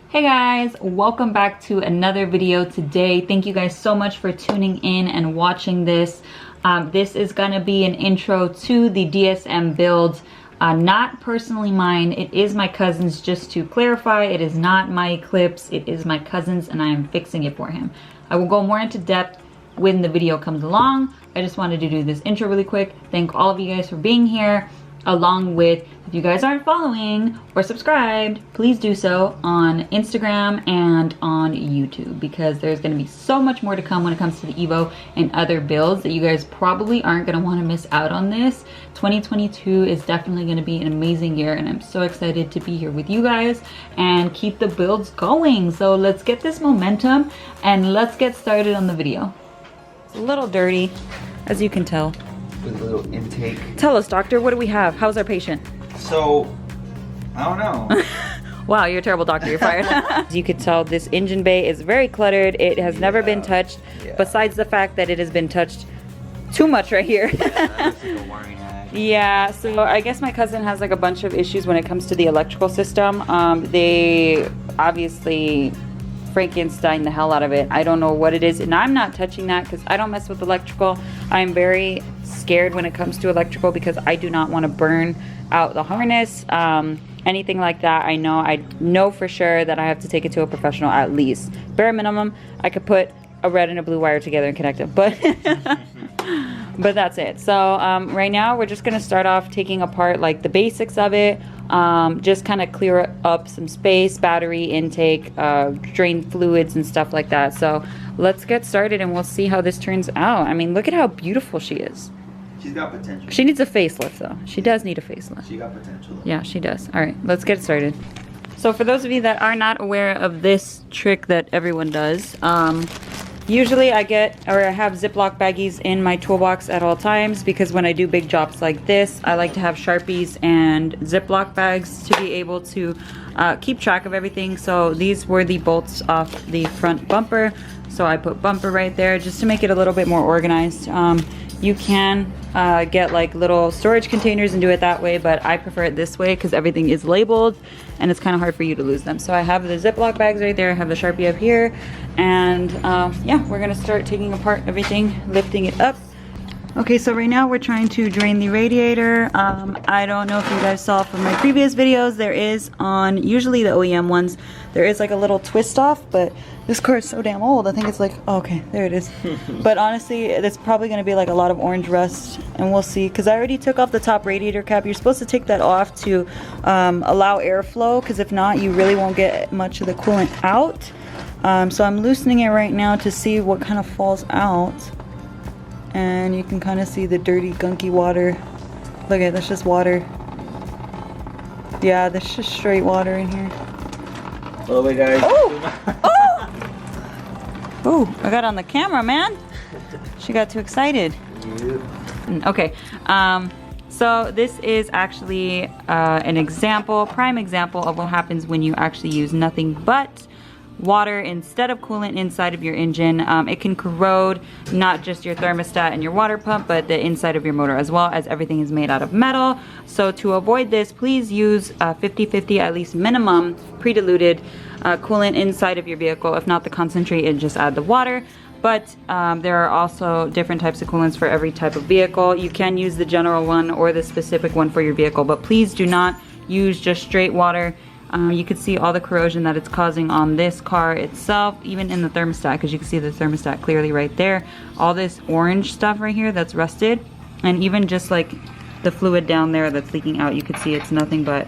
Hey guys, welcome back to another video today. Thank you guys so much for tuning in and watching this. This is gonna be an intro to the DSM build. Not personally mine, it is my cousin's. Just to clarify, it is not my Eclipse, it is my cousin's and I am fixing it for him. I will go more into depth when the video comes along. I just wanted to do this intro really quick. Thank all of you guys for being here, along with, if you guys aren't following or subscribed, please do so on Instagram and on YouTube, because there's going to be so much more to come when it comes to the Evo and other builds that you guys probably aren't going to want to miss out on this. 2022 is definitely going to be an amazing year, and I'm so excited to be here with you guys and keep the builds going. So let's get this momentum and let's get started on the video. It's a little dirty, as you can tell. A little intake. Tell us, doctor, what do we have? How's our patient? So, I don't know. Wow, you're a terrible doctor, you're fired. As you could tell, this engine bay is very cluttered. It has never been touched, besides the fact that it has been touched too much right here. Yeah, so I guess my cousin has like a bunch of issues when it comes to the electrical system. They obviously Frankenstein the hell out of it. I don't know what it is, and I'm not touching that because I don't mess with electrical. I'm very scared when it comes to electrical because I do not want to burn out the harness, anything like that. I know for sure that I have to take it to a professional at least. Bare minimum, I could put a red and a blue wire together and connect them, but but that's it. So right now we're just gonna start off taking apart like the basics of it, just kind of clear up some space, battery intake, drain fluids and stuff like that. So let's get started and we'll see how this turns out. I mean, look at how beautiful she is. She's got potential. She needs a facelift though. She does need a facelift. She got potential. Yeah, she does. All right, let's get started. So for those of you that are not aware of this trick that everyone does, usually I have Ziploc baggies in my toolbox at all times, because when I do big jobs like this, I like to have Sharpies and Ziploc bags to be able to keep track of everything. So these were the bolts off the front bumper. So I put bumper right there just to make it a little bit more organized. You can get like little storage containers and do it that way, but I prefer it this way because everything is labeled and it's kind of hard for you to lose them. So I have the Ziploc bags right there, I have the Sharpie up here, and yeah, we're gonna start taking apart everything, lifting it up. Okay, so right now we're trying to drain the radiator. I don't know if you guys saw from my previous videos, there is on usually the OEM ones, there is like a little twist off, but this car is so damn old. I think it's like, oh, okay, there it is. But honestly, it's probably gonna be like a lot of orange rust, and we'll see, because I already took off the top radiator cap. You're supposed to take that off to allow airflow, because if not, you really won't get much of the coolant out. So I'm loosening it right now to see what kind of falls out. And you can kind of see the dirty, gunky water. Look at, that's just water. Yeah, that's just straight water in here. Oh my guys. Oh! Oh! Oh, I got on the camera, man. She got too excited. Okay, so this is actually an example, prime example of what happens when you actually use nothing but water instead of coolant inside of your engine. It can corrode not just your thermostat and your water pump, but the inside of your motor as well, as everything is made out of metal. So to avoid this, please use 50-50, at least minimum, pre-diluted coolant inside of your vehicle. If not the concentrate, and just add the water. But there are also different types of coolants for every type of vehicle. You can use the general one or the specific one for your vehicle, but please do not use just straight water. You can see all the corrosion that it's causing on this car itself, even in the thermostat, because you can see the thermostat clearly right there. All this orange stuff right here that's rusted, and even just like the fluid down there that's leaking out, you can see it's nothing but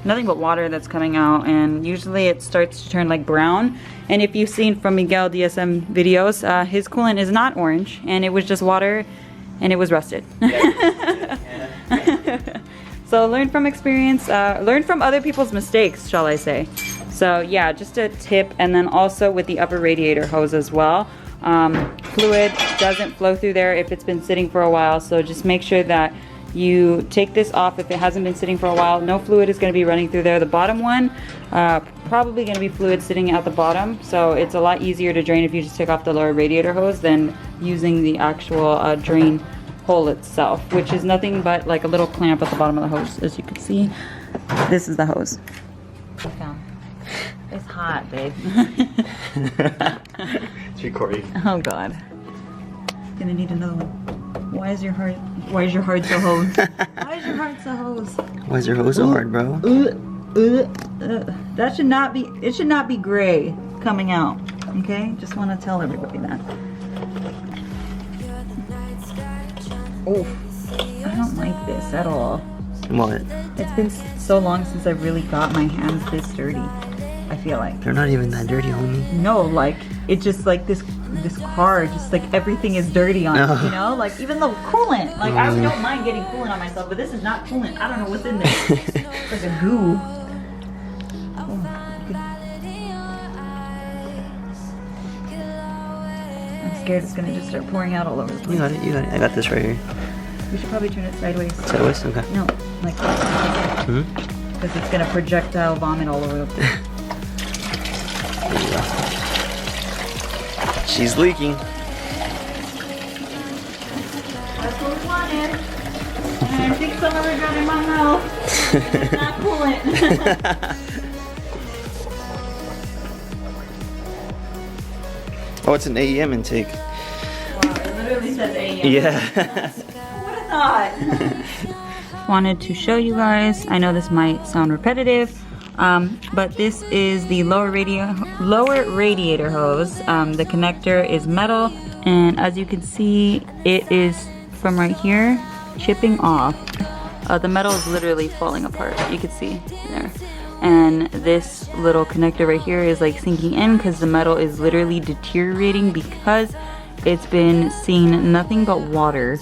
water that's coming out, and usually it starts to turn like brown. And if you've seen from Miguel DSM videos, his coolant is not orange, and it was just water and it was rusted. So learn from experience, learn from other people's mistakes, shall I say. So yeah, just a tip. And then also with the upper radiator hose as well, fluid doesn't flow through there if it's been sitting for a while. So just make sure that you take this off if it hasn't been sitting for a while. No fluid is going to be running through there. The bottom one, probably going to be fluid sitting at the bottom. So it's a lot easier to drain if you just take off the lower radiator hose than using the actual drain hole itself, which is nothing but like a little clamp at the bottom of the hose. As you can see, this is the hose. It's hot, babe. It's recording. Oh God. Gonna need another one. Why is your heart so hose? Why is your heart so hose? Why is your hose so hard, bro? That should not be, it should not be gray coming out. Okay? Just want to tell everybody that. Oh, I don't like this at all. What? It's been so long since I've really got my hands this dirty. I feel like. They're not even that dirty, homie. No, like, it's just like this car, just like everything is dirty on it, you know? Like, even the coolant. Like, I don't mind getting coolant on myself, but this is not coolant. I don't know what's in there. It's like a goo. Oh, I'm scared it's gonna just start pouring out all over the place. You got it, you got it. I got this right here. We should probably turn it sideways. Sideways? Okay. No, like this. Because it's gonna projectile vomit all over the place. There you go. She's leaking. That's what we wanted. And I think some of it got in my mouth. It's not coolant. Oh, it's an AEM intake. Wow, it literally says AEM. Yeah. What a thought. Wanted to show you guys. I know this might sound repetitive, but this is the lower radiator hose. The connector is metal, and as you can see, it is from right here chipping off. The metal is literally falling apart. You can see there. And this little connector right here is like sinking in because the metal is literally deteriorating because it's been seeing nothing but water.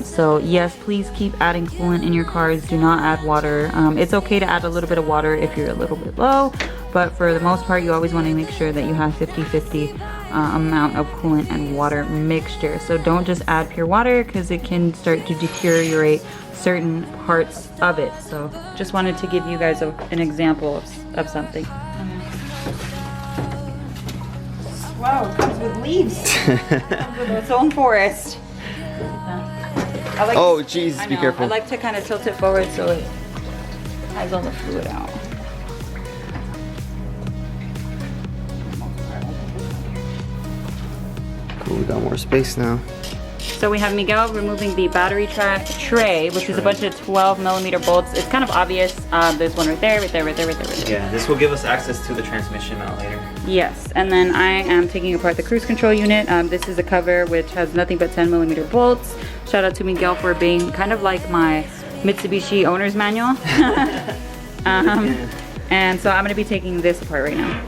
So yes, please keep adding coolant in your cars. Do not add water. It's okay to add a little bit of water if you're a little bit low, but for the most part, you always want to make sure that you have 50-50 amount of coolant and water mixture. So don't just add pure water because it can start to deteriorate certain parts of it. So just wanted to give you guys an example of something. Wow, it comes with leaves. It comes with its own forest. I like Oh, jeez, be careful. I like to kind of tilt it forward so it has all the fluid out. Cool, we got more space now. So we have Miguel removing the battery tray, which is a bunch of 12mm bolts. It's kind of obvious. There's one right there, right there, right there, right there, right there. Yeah, this will give us access to the transmission mount later. Yes, and then I am taking apart the cruise control unit. This is a cover which has nothing but 10mm bolts. Shout out to Miguel for being kind of like my Mitsubishi owner's manual. And so I'm going to be taking this apart right now.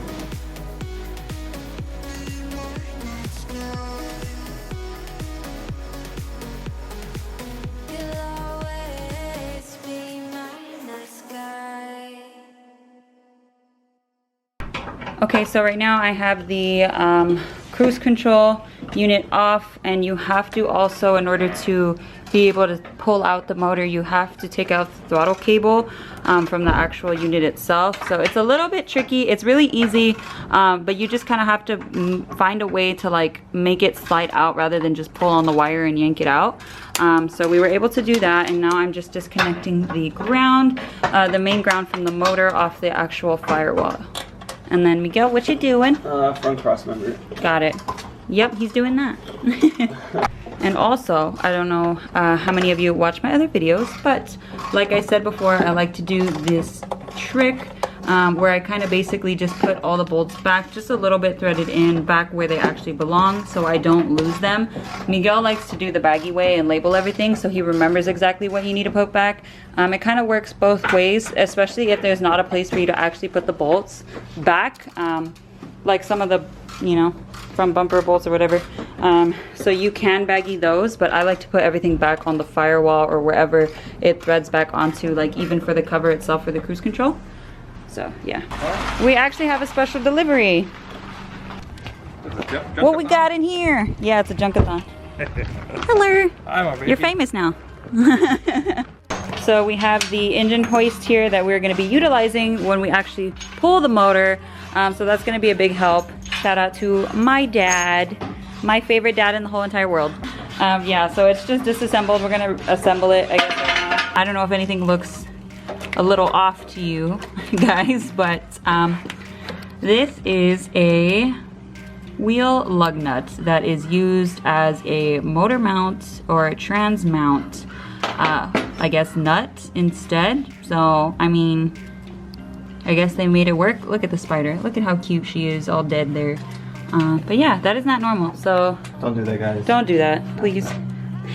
Okay, so right now I have the cruise control unit off, and you have to also, in order to be able to pull out the motor, you have to take out the throttle cable from the actual unit itself. So it's a little bit tricky. It's really easy, but you just kind of have to find a way to like make it slide out rather than just pull on the wire and yank it out. So we were able to do that, and now I'm just disconnecting the ground, the main ground from the motor off the actual firewall. And then Miguel, what you doing? Front cross member. Got it. Yep, he's doing that. And also, I don't know how many of you watch my other videos, but like I said before, I like to do this trick where I kind of basically just put all the bolts back, just a little bit threaded in, back where they actually belong, so I don't lose them. Miguel likes to do the baggy way and label everything, so he remembers exactly what you need to put back. It kind of works both ways, especially if there's not a place for you to actually put the bolts back, like some of the, you know, front bumper bolts or whatever. So you can baggy those, but I like to put everything back on the firewall or wherever it threads back onto, like even for the cover itself for the cruise control. So yeah, we actually have a special delivery. What we got in here? Yeah, it's a junkathon. Hello. You're famous now. So we have the engine hoist here that we're going to be utilizing when we actually pull the motor. So that's going to be a big help. Shout out to my dad, my favorite dad in the whole entire world. Yeah, so it's just disassembled. We're going to assemble it, I guess, right now. I don't know if anything looks a little off to you guys, but This is a wheel lug nut that is used as a motor mount or a trans mount, I guess nut instead. So, I mean, I guess they made it work. Look at the spider. Look at how cute she is, all dead there. But yeah, that is not normal, so... Don't do that, guys. Don't do that, please.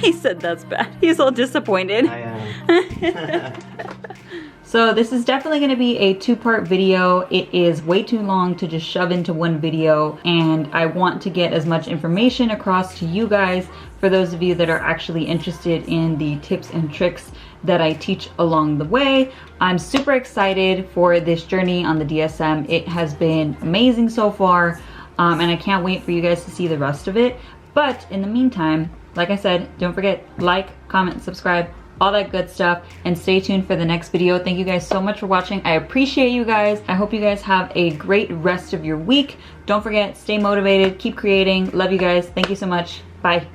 He said that's bad. He's all disappointed. I am. So this is definitely going to be a two-part video. It is way too long to just shove into one video, and I want to get as much information across to you guys for those of you that are actually interested in the tips and tricks that I teach along the way. I'm super excited for this journey on the DSM. It has been amazing so far, and I can't wait for you guys to see the rest of it. But in the meantime, like I said, don't forget, like, comment, subscribe, all that good stuff, and stay tuned for the next video. Thank you guys so much for watching. I appreciate you guys. I hope you guys have a great rest of your week. Don't forget, stay motivated, keep creating. Love you guys. Thank you so much. Bye.